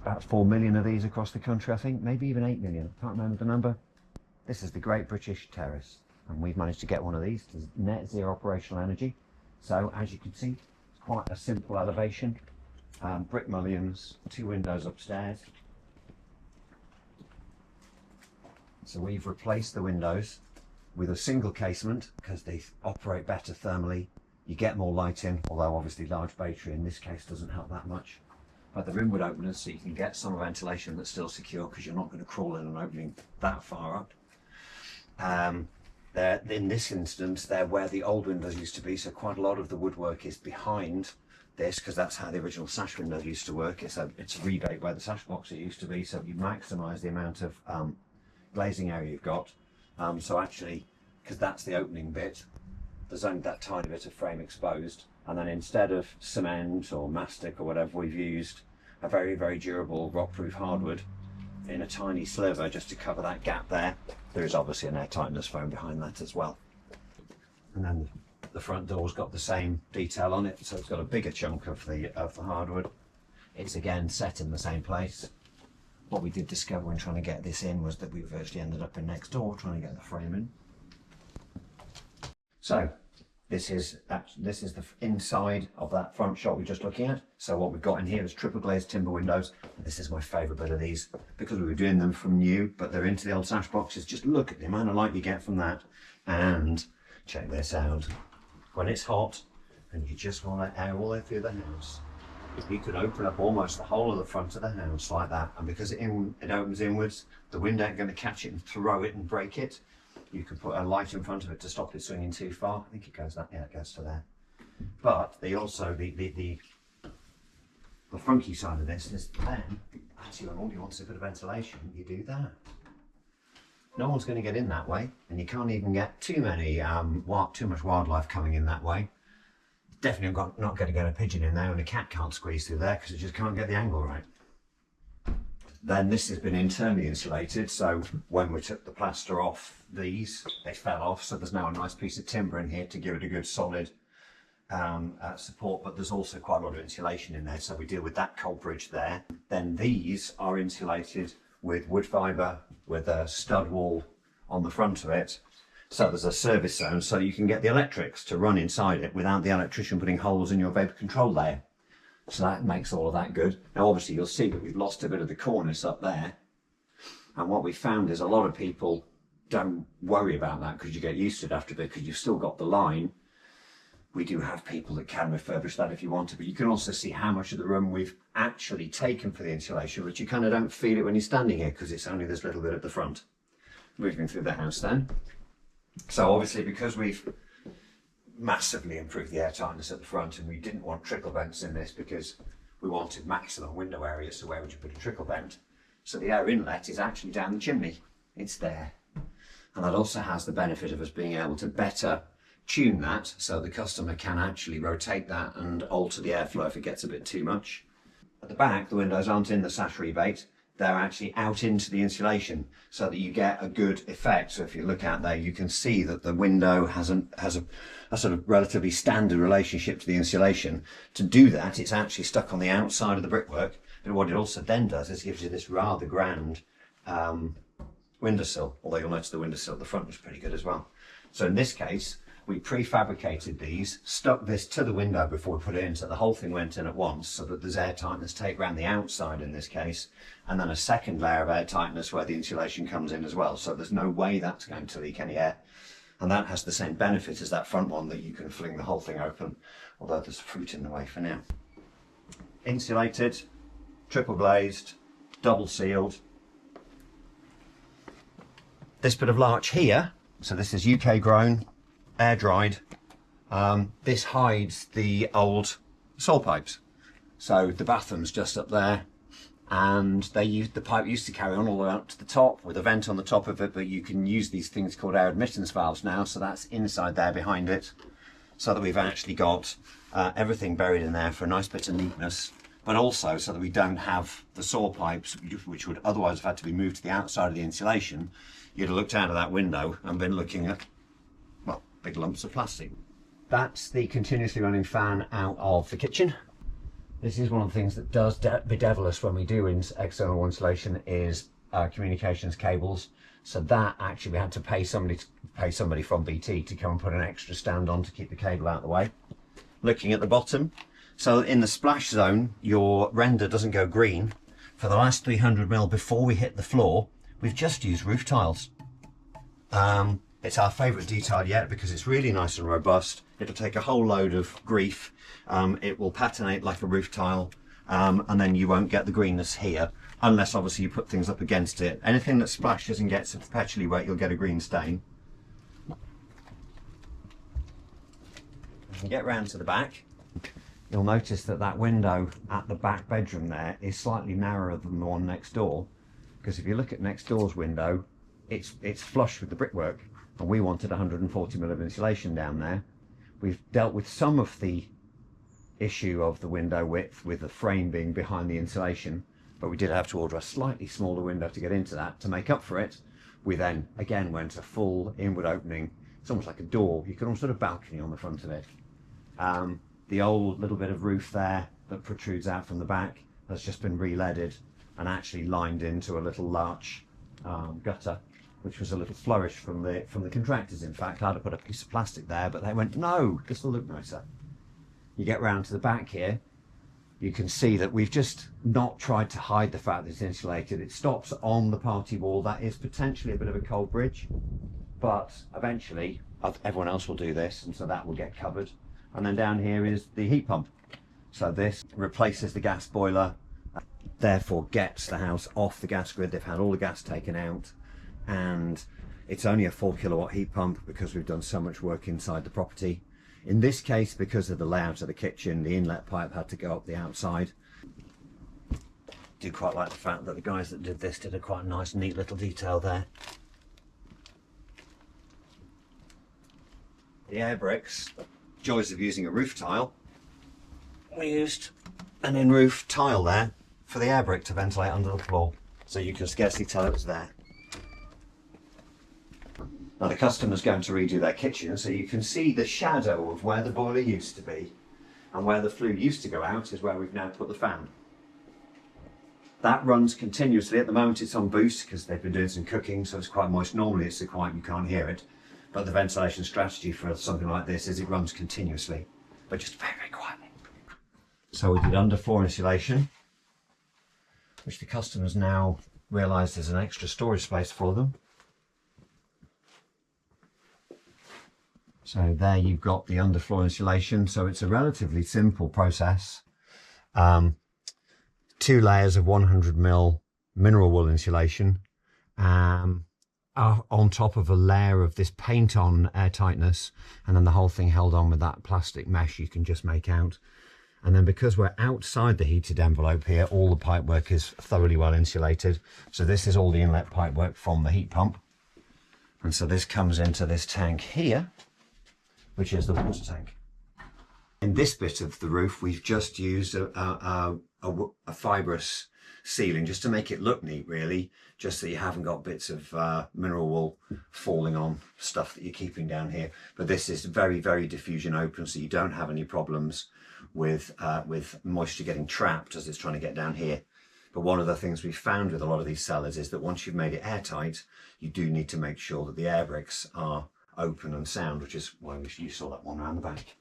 about 4 million of these across the country, I think, maybe even 8 million. I can't remember the number. This is the Great British Terrace, and we've managed to get one of these to net zero operational energy. So as you can see, it's quite a simple elevation. Brick mullions, 2 windows upstairs. So we've replaced the windows with a single casement because they operate better thermally. You get more light in, although obviously large battery in this case doesn't help that much. But they're inward openers, so you can get some ventilation that's still secure because you're not going to crawl in an opening that far up. In this instance, they're where the old windows used to be, so quite a lot of the woodwork is behind this because that's how the original sash window used to work. It's a rebate where the sash boxes used to be, so you maximise the amount of glazing area you've got. So actually, because that's the opening bit, there's only that tiny bit of frame exposed, and then instead of cement or mastic or whatever, we've used a very, very durable rock-proof hardwood in a tiny sliver just to cover that gap there. There is obviously an air tightness foam behind that as well. And then the front door's got the same detail on it, so it's got a bigger chunk of the hardwood. It's again set in the same place. What we did discover when trying to get this in was that we virtually ended up in next door trying to get the frame in. So this is the inside of that front shot we're just looking at. So what we've got in here is triple glazed timber windows. This is my favourite bit of these because we were doing them from new, but they're into the old sash boxes. Just look at the amount of light you get from that, and check this out. When it's hot and you just want to air all the way through the house, you could open up almost the whole of the front of the house like that, and because it opens inwards, the wind ain't going to catch it and throw it and break it. You can put a light in front of it to stop it swinging too far. I think it goes that, yeah, it goes to there. But the funky side of this is then, actually when all you want is a bit of ventilation, you do that. No one's going to get in that way, and you can't even get too much wildlife coming in that way. Definitely not going to get a pigeon in there, and a cat can't squeeze through there because it just can't get the angle right. Then this has been internally insulated, so when we took the plaster off these, they fell off, so there's now a nice piece of timber in here to give it a good solid support, but there's also quite a lot of insulation in there, so we deal with that cold bridge there. Then these are insulated with wood fibre with a stud wall on the front of it, so there's a service zone so you can get the electrics to run inside it without the electrician putting holes in your vapour control layer. So that makes all of that good. Now obviously you'll see that we've lost a bit of the cornice up there, and what we found is a lot of people don't worry about that because you get used to it after a bit because you've still got the line. We do have people that can refurbish that if you want to, but you can also see how much of the room we've actually taken for the insulation, but you kind of don't feel it when you're standing here because it's only this little bit at the front. Moving through the house then. So obviously because we've massively improved the air tightness at the front, and we didn't want trickle vents in this because we wanted maximum window area, so where would you put a trickle vent? So the air inlet is actually down the chimney. It's there. And that also has the benefit of us being able to better tune that so the customer can actually rotate that and alter the airflow if it gets a bit too much. At the back, the windows aren't in the sash rebate. They're actually out into the insulation so that you get a good effect. So if you look out there, you can see that the window has a sort of relatively standard relationship to the insulation. To do that, it's actually stuck on the outside of the brickwork. But what it also then does is gives you this rather grand windowsill, although you'll notice the windowsill at the front was pretty good as well. So in this case, we prefabricated these, stuck this to the window before we put it in, so the whole thing went in at once, so that there's air tightness take around the outside in this case, and then a second layer of air tightness where the insulation comes in as well, so there's no way that's going to leak any air. And that has the same benefit as that front one, that you can fling the whole thing open, although there's fruit in the way for now. Insulated, triple glazed, double sealed. This bit of larch here, so this is UK grown, air dried. This hides the old soil pipes. So the bathroom's just up there, and the pipe used to carry on all the way up to the top with a vent on the top of it, but you can use these things called air admittance valves now, so that's inside there behind it, so that we've actually got everything buried in there for a nice bit of neatness, but also so that we don't have the soil pipes, which would otherwise have had to be moved to the outside of the insulation. You'd have looked out of that window and been looking at, well, big lumps of plastic. That's the continuously running fan out of the kitchen. This is one of the things that does bedevil us when we do external insulation is communications cables. So that actually we had to pay somebody from BT to come and put an extra stand on to keep the cable out of the way. Looking at the bottom, so in the splash zone, your render doesn't go green. For the last 300mm before we hit the floor, we've just used roof tiles. It's our favourite detail yet because it's really nice and robust. It'll take a whole load of grief. It will patinate like a roof tile, and then you won't get the greenness here, unless obviously you put things up against it. Anything that splashes and gets perpetually wet, you'll get a green stain. Get round to the back. You'll notice that that window at the back bedroom there is slightly narrower than the one next door, because if you look at next door's window, it's flush with the brickwork, and we wanted 140mm of insulation down there. We've dealt with some of the issue of the window width with the frame being behind the insulation, but we did have to order a slightly smaller window to get into that. To make up for it, we then again went a full inward opening. It's almost like a door. You can almost put a balcony on the front of it. The old little bit of roof there that protrudes out from the back has just been re-leaded and actually lined into a little larch gutter, which was a little flourish from the contractors. In fact, I'd have put a piece of plastic there, but they went, no, this will look nicer. You get round to the back here, you can see that we've just not tried to hide the fact that it's insulated. It stops on the party wall. That is potentially a bit of a cold bridge, but eventually everyone else will do this, and so that will get covered. And then down here is the heat pump. So this replaces the gas boiler, therefore gets the house off the gas grid. They've had all the gas taken out, and it's only a 4kW heat pump because we've done so much work inside the property. In this case, because of the layout of the kitchen, the inlet pipe had to go up the outside. I do quite like the fact that the guys that did this did a quite nice, neat little detail there. The air bricks, joys of using a roof tile, we used an in-roof tile there for the air brick to ventilate under the floor, so you could scarcely tell it was there. Now the customer's going to redo their kitchen, so you can see the shadow of where the boiler used to be, and where the flue used to go out is where we've now put the fan. That runs continuously. At the moment it's on boost because they've been doing some cooking, so it's quite moist. Normally it's so quiet you can't hear it, but the ventilation strategy for something like this is it runs continuously, but just very, very quietly. So we did underfloor insulation, which the customers now realise there's an extra storage space for them. So there you've got the underfloor insulation. So it's a relatively simple process. 2 layers of 100mm mineral wool insulation on top of a layer of this paint on airtightness, and then the whole thing held on with that plastic mesh you can just make out. And then because we're outside the heated envelope here, all the pipework is thoroughly well insulated. So this is all the inlet pipework from the heat pump. And so this comes into this tank here, which is the water tank. In this bit of the roof, we've just used a fibrous ceiling just to make it look neat, really, just so you haven't got bits of mineral wool falling on stuff that you're keeping down here. But this is very, very diffusion open, so you don't have any problems with moisture getting trapped as it's trying to get down here. But one of the things we've found with a lot of these cellars is that once you've made it airtight, you do need to make sure that the air bricks are open and sound, which is why you saw that one around the back.